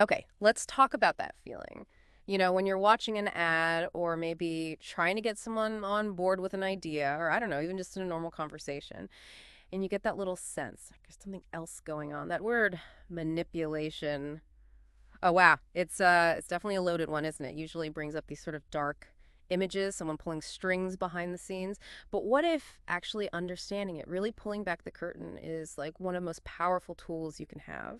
Okay, let's talk about that feeling. When you're watching an ad or maybe trying to get someone on board with an idea, or I don't know, even just in a normal conversation, and you get that little sense like there's something else going on. That word manipulation. Oh wow, it's definitely a loaded one, isn't it? Usually brings up these sort of dark images, someone pulling strings behind the scenes. But what if actually understanding it, really pulling back the curtain is like one of the most powerful tools you can have?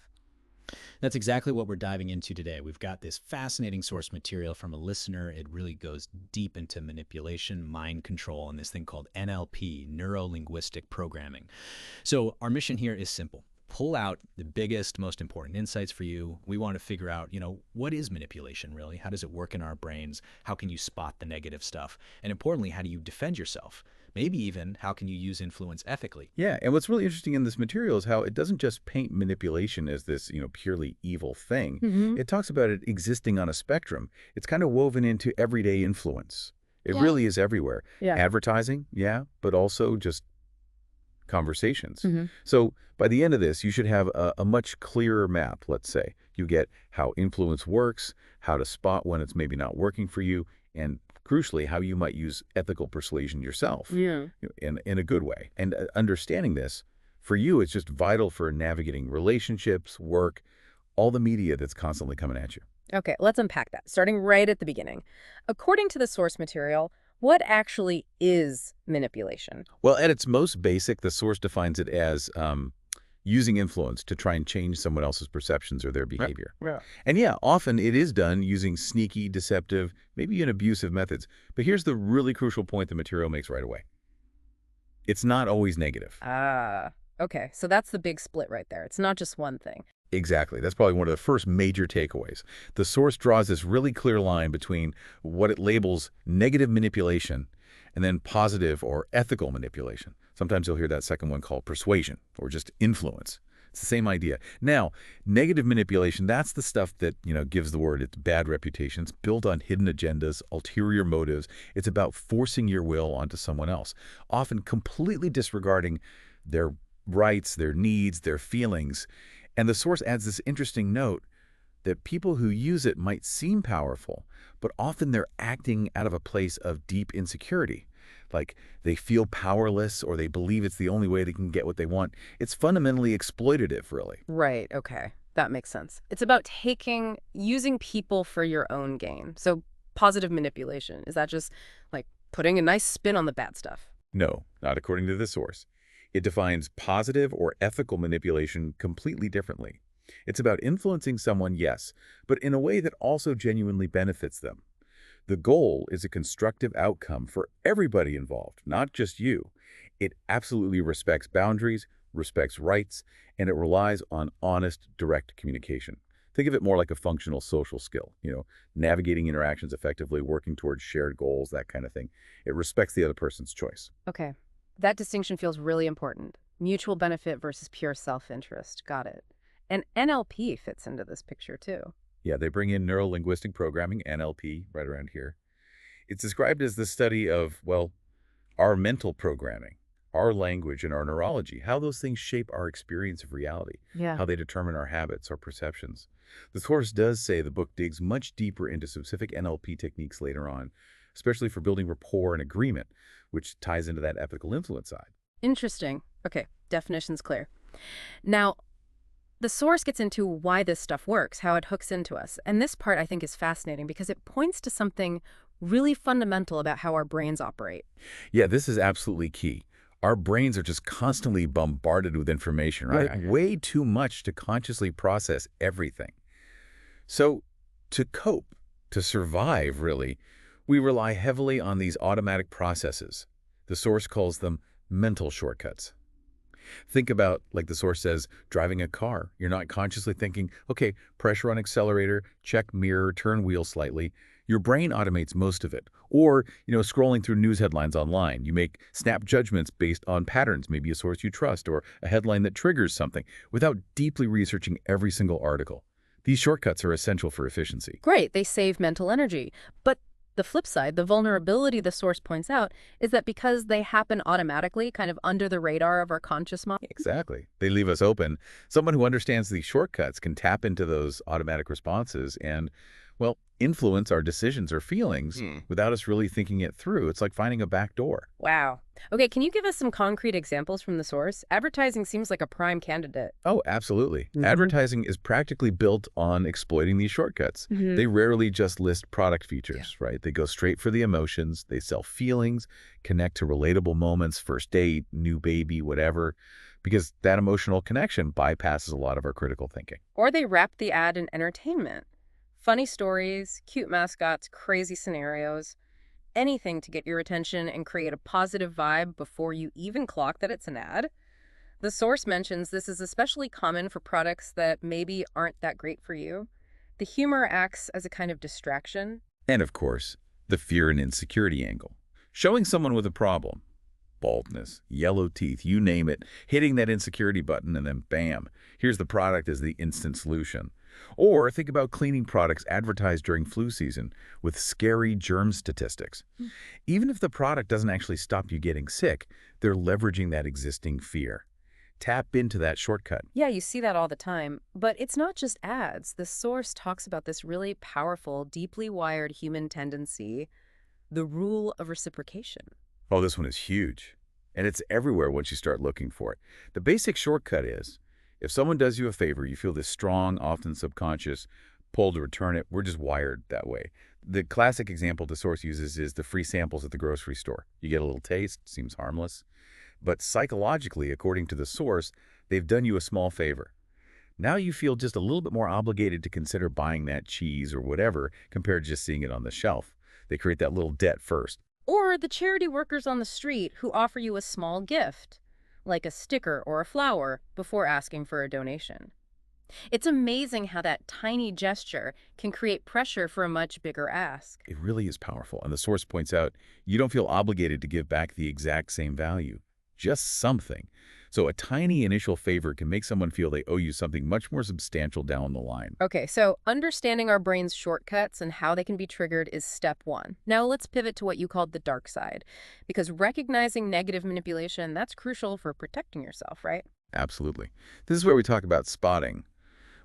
That's exactly what we're diving into today. We've got this fascinating source material from a listener. It really goes deep into manipulation, mind control, and this thing called NLP, Neuro-Linguistic Programming. So our mission here is simple. Pull out the biggest, most important insights for you. We want to figure out, what is manipulation really? How does it work in our brains? How can you spot the negative stuff? And importantly, how do you defend yourself? Maybe even how can you use influence ethically? Yeah, and what's really interesting in this material is how it doesn't just paint manipulation as this, purely evil thing. Hmm. It talks about it existing on a spectrum. It's kind of woven into everyday influence. It Yeah. really is everywhere. Yeah. Advertising, yeah, but also just conversations. Hmm. So by the end of this, you should have a much clearer map, let's say. You get how influence works, how to spot when it's maybe not working for you, and crucially, how you might use ethical persuasion yourself Yeah. in a good way. And understanding this, for you, it's just vital for navigating relationships, work, all the media that's constantly coming at you. Okay, let's unpack that, starting right at the beginning. According to the source material, what actually is manipulation? Well, at its most basic, the source defines it as using influence to try and change someone else's perceptions or their behavior. Yeah. And yeah, often it is done using sneaky, deceptive, maybe even abusive methods. But here's the really crucial point the material makes right away. It's not always negative. Ah, okay, so that's the big split right there. It's not just one thing. Exactly. That's probably one of the first major takeaways. The source draws this really clear line between what it labels negative manipulation and then positive or ethical manipulation. Sometimes you'll hear that second one called persuasion or just influence. It's the same idea. Now, negative manipulation, that's the stuff that, gives the word its bad reputation. It's built on hidden agendas, ulterior motives. It's about forcing your will onto someone else, often completely disregarding their rights, their needs, their feelings. And the source adds this interesting note that people who use it might seem powerful, but often they're acting out of a place of deep insecurity. Like they feel powerless or they believe it's the only way they can get what they want. It's fundamentally exploitative, really. Right, okay. That makes sense. It's about using people for your own gain. So positive manipulation, is that just like putting a nice spin on the bad stuff? No, not according to the source. It defines positive or ethical manipulation completely differently. It's about influencing someone, yes, but in a way that also genuinely benefits them. The goal is a constructive outcome for everybody involved, not just you. It absolutely respects boundaries, respects rights, and it relies on honest, direct communication. Think of it more like a functional social skill, navigating interactions effectively, working towards shared goals, that kind of thing. It respects the other person's choice. Okay. That distinction feels really important. Mutual benefit versus pure self-interest. Got it. And NLP fits into this picture too. Yeah, they bring in Neuro-Linguistic Programming, NLP, right around here. It's described as the study of, well, our mental programming, our language, and our neurology, how those things shape our experience of reality, Yeah. how they determine our habits, our perceptions. The source does say the book digs much deeper into specific NLP techniques later on, especially for building rapport and agreement, which ties into that ethical influence side. Interesting. Okay, definition's clear. Now, the source gets into why this stuff works, how it hooks into us. And this part I think is fascinating because it points to something really fundamental about how our brains operate. Yeah, this is absolutely key. Our brains are just constantly bombarded with information, right? Right. Way too much to consciously process everything. So to cope, to survive, really, we rely heavily on these automatic processes. The source calls them mental shortcuts. Think about, like the source says, driving a car. You're not consciously thinking, okay, pressure on accelerator, check mirror, turn wheel slightly. Your brain automates most of it. Or, scrolling through news headlines online. You make snap judgments based on patterns, maybe a source you trust, or a headline that triggers something, without deeply researching every single article. These shortcuts are essential for efficiency. Great, they save mental energy. But The flip side, the vulnerability the source points out, is that because they happen automatically, kind of under the radar of our conscious mind. Exactly. They leave us open. Someone who understands these shortcuts can tap into those automatic responses and, well, influence our decisions or feelings without us really thinking it through. It's like finding a back door. Wow. Okay, can you give us some concrete examples from the source? Advertising seems like a prime candidate. Oh, absolutely. Advertising is practically built on exploiting these shortcuts. They rarely just list product features, right? They go straight for the emotions. They sell feelings, connect to relatable moments, first date, new baby, whatever, because that emotional connection bypasses a lot of our critical thinking. Or they wrap the ad in entertainment. Funny stories, cute mascots, crazy scenarios. Anything to get your attention and create a positive vibe before you even clock that it's an ad. The source mentions this is especially common for products that maybe aren't that great for you. The humor acts as a kind of distraction. And of course, the fear and insecurity angle. Showing someone with a problem, baldness, yellow teeth, you name it, hitting that insecurity button and then bam, here's the product as the instant solution. Or think about cleaning products advertised during flu season with scary germ statistics. Even if the product doesn't actually stop you getting sick, they're leveraging that existing fear. Tap into that shortcut. Yeah, you see that all the time. But it's not just ads. The source talks about this really powerful, deeply wired human tendency, the rule of reciprocation. Oh, this one is huge. And it's everywhere once you start looking for it. The basic shortcut is, if someone does you a favor, you feel this strong, often subconscious pull to return it. We're just wired that way. The classic example the source uses is the free samples at the grocery store. You get a little taste, seems harmless. But psychologically, according to the source, they've done you a small favor. Now you feel just a little bit more obligated to consider buying that cheese or whatever compared to just seeing it on the shelf. They create that little debt first. Or the charity workers on the street who offer you a small gift, like a sticker or a flower, before asking for a donation. It's amazing how that tiny gesture can create pressure for a much bigger ask. It really is powerful. And the source points out, you don't feel obligated to give back the exact same value, just something. So a tiny initial favor can make someone feel they owe you something much more substantial down the line. Okay, so understanding our brain's shortcuts and how they can be triggered is step one. Now let's pivot to what you called the dark side, because recognizing negative manipulation, that's crucial for protecting yourself, right? Absolutely. This is where we talk about spotting.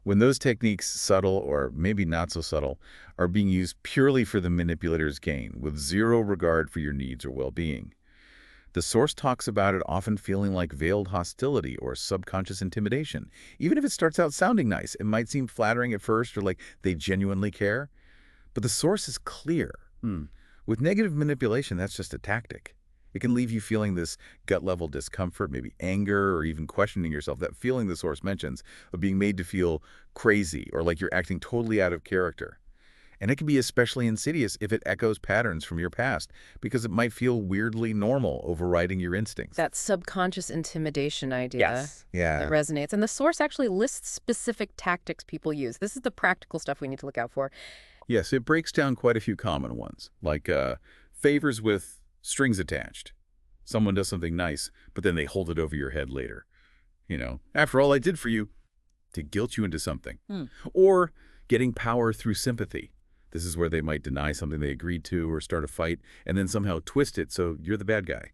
When those techniques, subtle or maybe not so subtle, are being used purely for the manipulator's gain, with zero regard for your needs or well-being. The source talks about it often feeling like veiled hostility or subconscious intimidation. Even if it starts out sounding nice, it might seem flattering at first or like they genuinely care. But the source is clear. With negative manipulation, that's just a tactic. It can leave you feeling this gut-level discomfort, maybe anger, or even questioning yourself. That feeling the source mentions of being made to feel crazy or like you're acting totally out of character. And it can be especially insidious if it echoes patterns from your past, because it might feel weirdly normal, overriding your instincts. That subconscious intimidation idea. Yes. Yeah. That resonates. And the source actually lists specific tactics people use. This is the practical stuff we need to look out for. Yes, it breaks down quite a few common ones, like favors with strings attached. Someone does something nice, but then they hold it over your head later. You know, after all I did for you, to guilt you into something. Or getting power through sympathy. This is where they might deny something they agreed to or start a fight and then somehow twist it so you're the bad guy.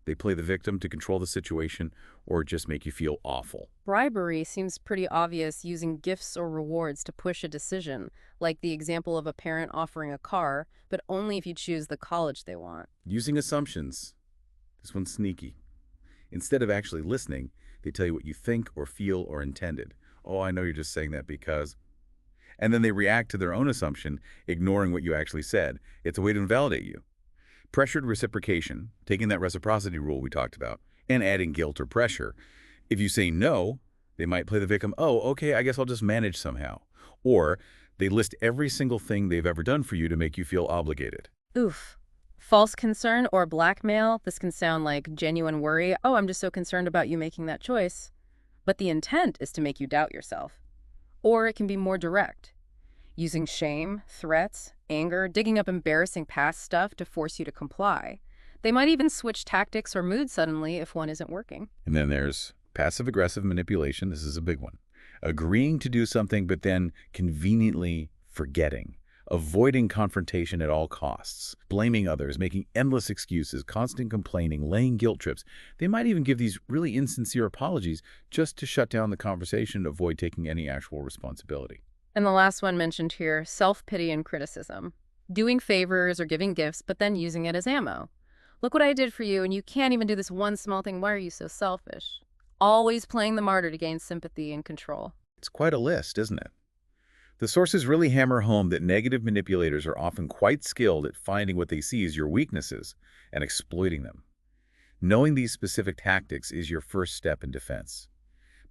They play the victim to control the situation or just make you feel awful. Bribery seems pretty obvious, using gifts or rewards to push a decision, like the example of a parent offering a car, but only if you choose the college they want. Using assumptions. This one's sneaky. Instead of actually listening, they tell you what you think or feel or intended. Oh, I know you're just saying that because... And then they react to their own assumption, ignoring what you actually said. It's a way to invalidate you. Pressured reciprocation, taking that reciprocity rule we talked about, and adding guilt or pressure. If you say no, they might play the victim, oh, okay, I guess I'll just manage somehow. Or they list every single thing they've ever done for you to make you feel obligated. Oof. False concern or blackmail, this can sound like genuine worry. Oh, I'm just so concerned about you making that choice. But the intent is to make you doubt yourself. Or it can be more direct, using shame, threats, anger, digging up embarrassing past stuff to force you to comply. They might even switch tactics or mood suddenly if one isn't working. And then there's passive-aggressive manipulation. This is a big one. Agreeing to do something, but then conveniently forgetting. avoiding confrontation at all costs, blaming others, making endless excuses, constant complaining, laying guilt trips. They might even give these really insincere apologies just to shut down the conversation and avoid taking any actual responsibility. And the last one mentioned here, self-pity and criticism. Doing favors or giving gifts, but then using it as ammo. Look what I did for you, and you can't even do this one small thing. Why are you so selfish? Always playing the martyr to gain sympathy and control. It's quite a list, isn't it? The sources really hammer home that negative manipulators are often quite skilled at finding what they see as your weaknesses and exploiting them. Knowing these specific tactics is your first step in defense.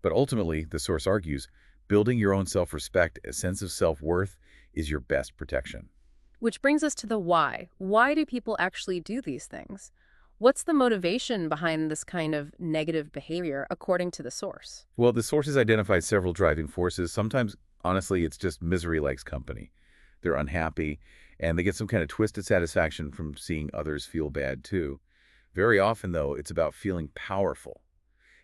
But ultimately, the source argues, building your own self-respect, a sense of self-worth, is your best protection. Which brings us to the why. Why do people actually do these things? What's the motivation behind this kind of negative behavior, according to the source? Well, the sources identify several driving forces. Sometimes, honestly, it's just misery likes company. They're unhappy, and they get some kind of twisted satisfaction from seeing others feel bad, too. Very often, though, it's about feeling powerful.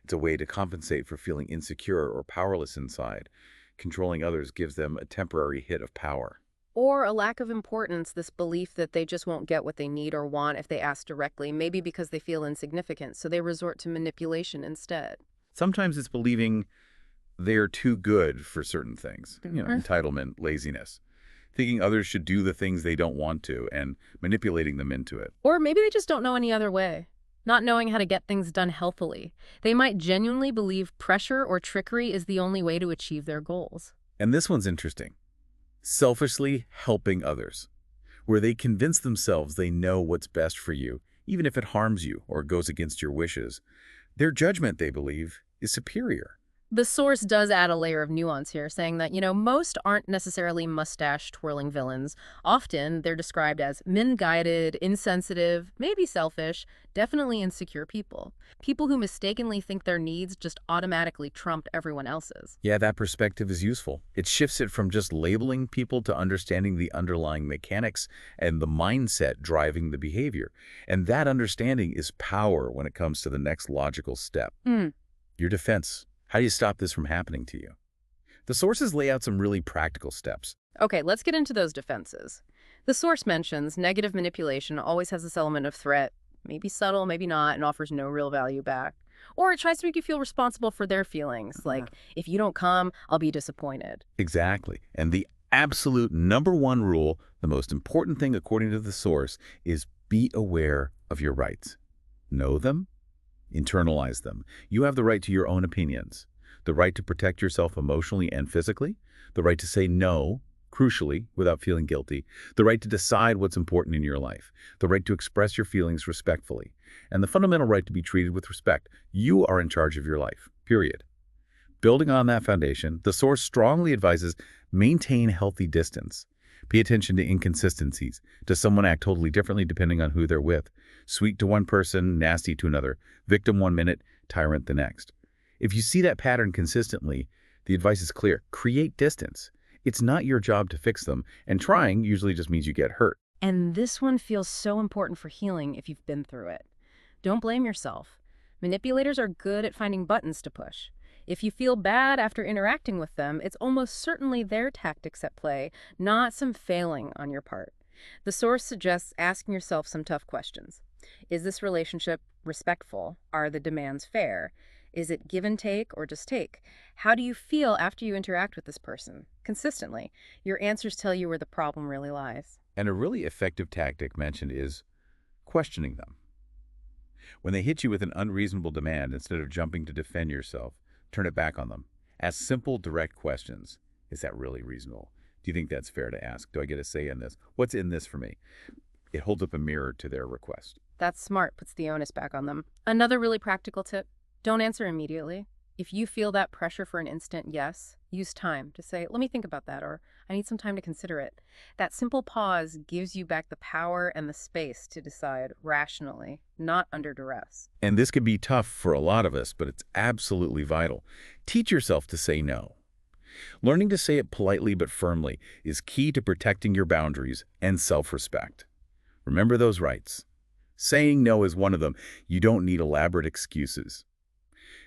It's a way to compensate for feeling insecure or powerless inside. Controlling others gives them a temporary hit of power. Or a lack of importance, this belief that they just won't get what they need or want if they ask directly, maybe because they feel insignificant, so they resort to manipulation instead. Sometimes it's believing they're too good for certain things, entitlement, laziness, thinking others should do the things they don't want to and manipulating them into it. Or maybe they just don't know any other way. Not knowing how to get things done healthily. They might genuinely believe pressure or trickery is the only way to achieve their goals. And this one's interesting. Selfishly helping others, where they convince themselves they know what's best for you, even if it harms you or goes against your wishes. Their judgment, they believe, is superior. The source does add a layer of nuance here, saying that, most aren't necessarily mustache-twirling villains. Often, they're described as misguided, insensitive, maybe selfish, definitely insecure people. People who mistakenly think their needs just automatically trumped everyone else's. Yeah, that perspective is useful. It shifts it from just labeling people to understanding the underlying mechanics and the mindset driving the behavior. And that understanding is power when it comes to the next logical step. Your defense. How do you stop this from happening to you? The sources lay out some really practical steps. Okay, let's get into those defenses. The source mentions negative manipulation always has this element of threat, maybe subtle, maybe not, and offers no real value back. Or it tries to make you feel responsible for their feelings, like, if you don't come, I'll be disappointed. Exactly. And the absolute #1 rule, the most important thing according to the source, is be aware of your rights. Know them. Internalize them. You have the right to your own opinions, the right to protect yourself emotionally and physically, the right to say no, crucially, without feeling guilty, the right to decide what's important in your life, the right to express your feelings respectfully, and the fundamental right to be treated with respect. You are in charge of your life, period. Building on that foundation, the source strongly advises maintain healthy distance. Pay attention to inconsistencies. Does someone act totally differently depending on who they're with? Sweet to one person, nasty to another. Victim 1 minute, tyrant the next. If you see that pattern consistently, the advice is clear. Create distance. It's not your job to fix them, and trying usually just means you get hurt. And this one feels so important for healing if you've been through it. Don't blame yourself. Manipulators are good at finding buttons to push. If you feel bad after interacting with them, it's almost certainly their tactics at play, not some failing on your part. The source suggests asking yourself some tough questions. Is this relationship respectful? Are the demands fair? Is it give and take or just take? How do you feel after you interact with this person? Consistently. Your answers tell you where the problem really lies. And a really effective tactic mentioned is questioning them. When they hit you with an unreasonable demand, instead of jumping to defend yourself, turn it back on them. Ask simple, direct questions. Is that really reasonable? Do you think that's fair to ask? Do I get a say in this? What's in this for me? It holds up a mirror to their request. That's smart, puts the onus back on them. Another really practical tip, don't answer immediately. If you feel that pressure for an instant yes, use time to say, let me think about that, or I need some time to consider it. That simple pause gives you back the power and the space to decide rationally, not under duress. And this can be tough for a lot of us, but it's absolutely vital. Teach yourself to say no. Learning to say it politely but firmly is key to protecting your boundaries and self-respect. Remember those rights. Saying no is one of them. You don't need elaborate excuses.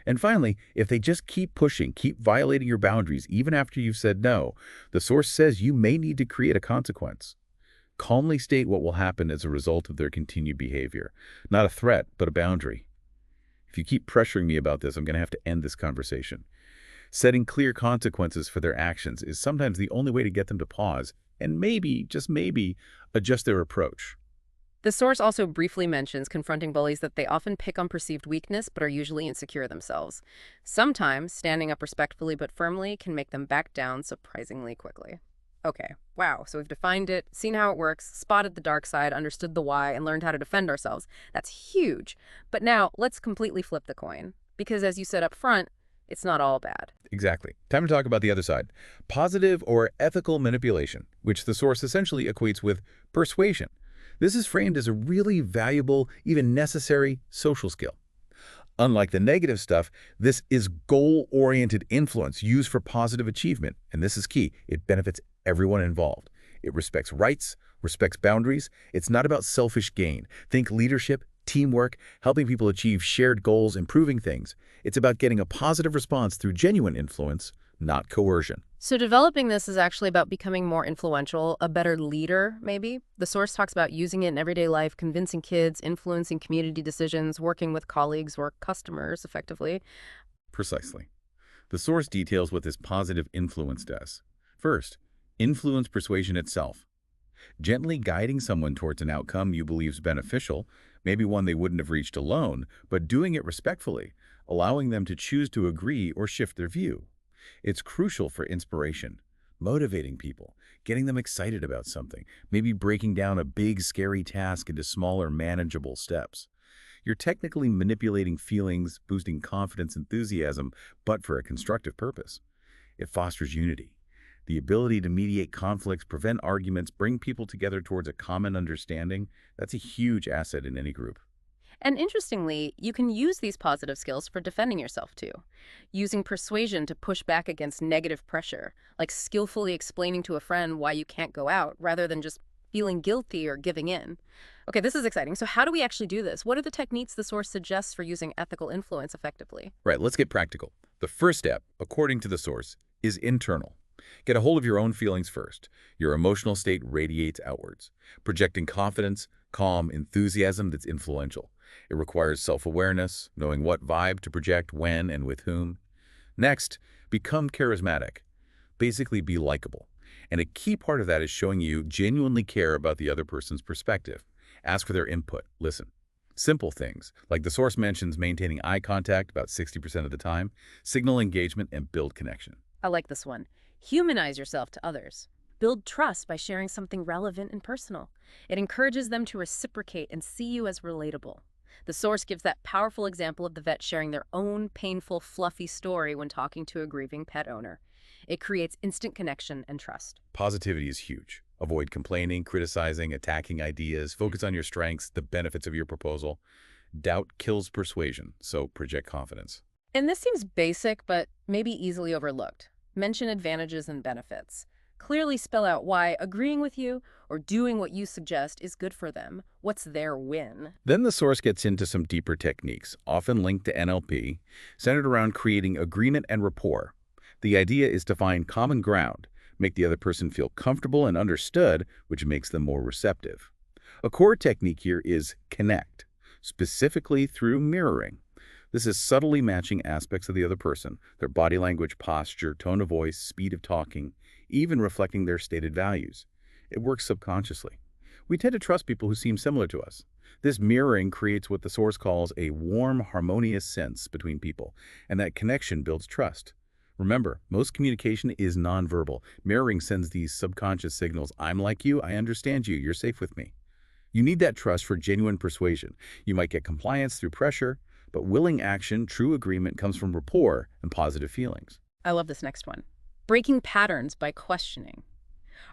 And finally, if they just keep pushing, keep violating your boundaries even after you've said no, the source says you may need to create a consequence. Calmly state what will happen as a result of their continued behavior. Not a threat, but a boundary. If you keep pressuring me about this, I'm going to have to end this conversation. Setting clear consequences for their actions is sometimes the only way to get them to pause and maybe, just maybe, adjust their approach. The source also briefly mentions confronting bullies that they often pick on perceived weakness but are usually insecure themselves. Sometimes standing up respectfully but firmly can make them back down surprisingly quickly. Okay, wow, so we've defined it, seen how it works, spotted the dark side, understood the why, and learned how to defend ourselves. That's huge. But now, let's completely flip the coin. Because as you said up front, it's not all bad. Exactly. Time to talk about the other side. Positive or ethical manipulation, which the source essentially equates with persuasion. This is framed as a really valuable, even necessary social skill. Unlike the negative stuff, this is goal-oriented influence used for positive achievement, and this is key. It benefits everyone involved. It respects rights, respects boundaries. It's not about selfish gain. Think leadership, teamwork, helping people achieve shared goals, improving things. It's about getting a positive response through genuine influence, not coercion. So developing this is actually about becoming more influential, a better leader, maybe. The source talks about using it in everyday life, convincing kids, influencing community decisions, working with colleagues or customers effectively. Precisely. The source details what this positive influence does. First, influence persuasion itself. Gently guiding someone towards an outcome you believe is beneficial, maybe one they wouldn't have reached alone, but doing it respectfully, allowing them to choose to agree or shift their view. It's crucial for inspiration, motivating people, getting them excited about something, maybe breaking down a big, scary task into smaller, manageable steps. You're technically manipulating feelings, boosting confidence, enthusiasm, but for a constructive purpose. It fosters unity. The ability to mediate conflicts, prevent arguments, bring people together towards a common understanding, that's a huge asset in any group. And interestingly, you can use these positive skills for defending yourself too. Using persuasion to push back against negative pressure, like skillfully explaining to a friend why you can't go out rather than just feeling guilty or giving in. Okay, this is exciting. So how do we actually do this? What are the techniques the source suggests for using ethical influence effectively? Right, let's get practical. The first step, according to the source, is internal. Get a hold of your own feelings first. Your emotional state radiates outwards, projecting confidence, calm, enthusiasm that's influential. It requires self-awareness, knowing what vibe to project, when, and with whom. Next, become charismatic. Basically, be likable. And a key part of that is showing you genuinely care about the other person's perspective. Ask for their input. Listen. Simple things, like the source mentions maintaining eye contact about 60% of the time, signal engagement, and build connection. I like this one. Humanize yourself to others. Build trust by sharing something relevant and personal. It encourages them to reciprocate and see you as relatable. The source gives that powerful example of the vet sharing their own painful, fluffy story when talking to a grieving pet owner. It creates instant connection and trust. Positivity is huge. Avoid complaining, criticizing, attacking ideas. Focus on your strengths, the benefits of your proposal. Doubt kills persuasion, so project confidence. And this seems basic, but maybe easily overlooked. Mention advantages and benefits. Clearly spell out why agreeing with you or doing what you suggest is good for them. What's their win? Then the source gets into some deeper techniques, often linked to NLP, centered around creating agreement and rapport. The idea is to find common ground, make the other person feel comfortable and understood, which makes them more receptive. A core technique here is connect, specifically through mirroring. This is subtly matching aspects of the other person, their body language, posture, tone of voice, speed of talking, even reflecting their stated values. It works subconsciously. We tend to trust people who seem similar to us. This mirroring creates what the source calls a warm, harmonious sense between people, and that connection builds trust. Remember, most communication is nonverbal. Mirroring sends these subconscious signals. I'm like you, I understand you, you're safe with me. You need that trust for genuine persuasion. You might get compliance through pressure, but willing action, true agreement comes from rapport and positive feelings. I love this next one. Breaking patterns by questioning.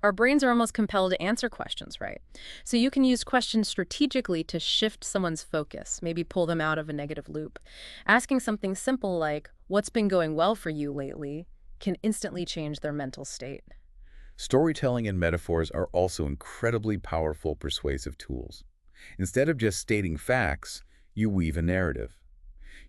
Our brains are almost compelled to answer questions, right? So you can use questions strategically to shift someone's focus, maybe pull them out of a negative loop. Asking something simple like, "What's been going well for you lately?" can instantly change their mental state. Storytelling and metaphors are also incredibly powerful persuasive tools. Instead of just stating facts, you weave a narrative.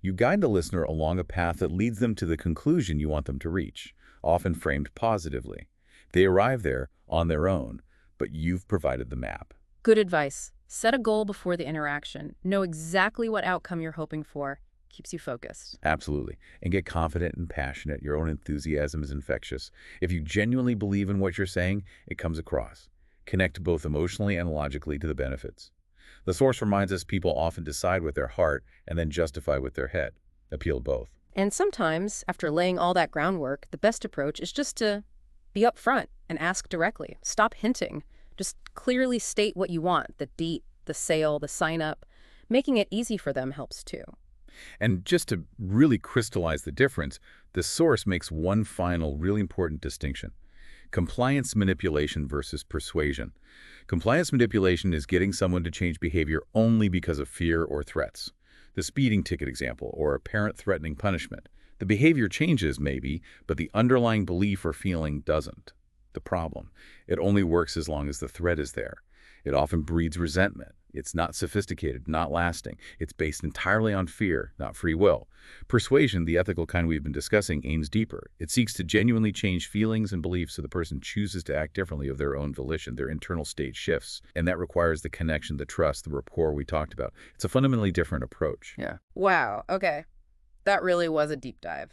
You guide the listener along a path that leads them to the conclusion you want them to reach, often framed positively. They arrive there on their own, but you've provided the map. Good advice. Set a goal before the interaction. Know exactly what outcome you're hoping for. Keeps you focused. Absolutely. And get confident and passionate. Your own enthusiasm is infectious. If you genuinely believe in what you're saying, it comes across. Connect both emotionally and logically to the benefits. The source reminds us people often decide with their heart and then justify with their head. Appeal both. And sometimes, after laying all that groundwork, the best approach is just to be upfront and ask directly. Stop hinting. Just clearly state what you want, the date, the sale, the sign-up. Making it easy for them helps too. And just to really crystallize the difference, the source makes one final, really important distinction. Compliance manipulation versus persuasion. Compliance manipulation is getting someone to change behavior only because of fear or threats. The speeding ticket example, or a parent threatening punishment. The behavior changes, maybe, but the underlying belief or feeling doesn't. The problem, it only works as long as the threat is there. It often breeds resentment. It's not sophisticated, not lasting. It's based entirely on fear, not free will. Persuasion, the ethical kind we've been discussing, aims deeper. It seeks to genuinely change feelings and beliefs so the person chooses to act differently of their own volition. Their internal state shifts, and that requires the connection, the trust, the rapport we talked about. It's a fundamentally different approach. Yeah. Wow. Okay. That really was a deep dive.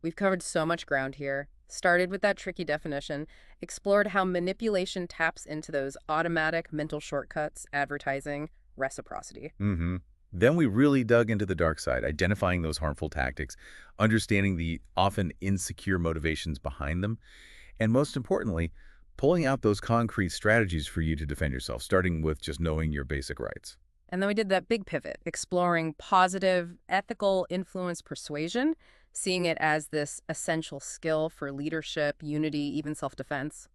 We've covered so much ground here. Started with that tricky definition, explored how manipulation taps into those automatic mental shortcuts, advertising, reciprocity. Then we really dug into the dark side, identifying those harmful tactics, understanding the often insecure motivations behind them, and most importantly, pulling out those concrete strategies for you to defend yourself, starting with just knowing your basic rights. And then we did that big pivot, exploring positive, ethical influence persuasion, seeing it as this essential skill for leadership, unity, even self-defense.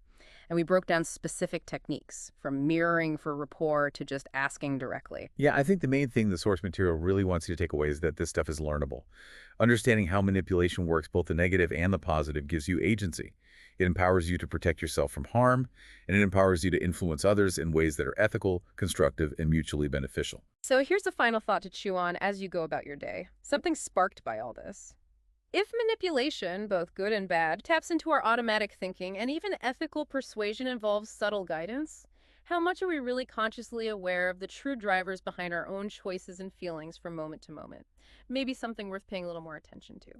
And we broke down specific techniques, from mirroring for rapport to just asking directly. Yeah, I think the main thing the source material really wants you to take away is that this stuff is learnable. Understanding how manipulation works, both the negative and the positive, gives you agency. It empowers you to protect yourself from harm, and it empowers you to influence others in ways that are ethical, constructive, and mutually beneficial. So here's a final thought to chew on as you go about your day. Something sparked by all this. If manipulation, both good and bad, taps into our automatic thinking and even ethical persuasion involves subtle guidance, how much are we really consciously aware of the true drivers behind our own choices and feelings from moment to moment? Maybe something worth paying a little more attention to.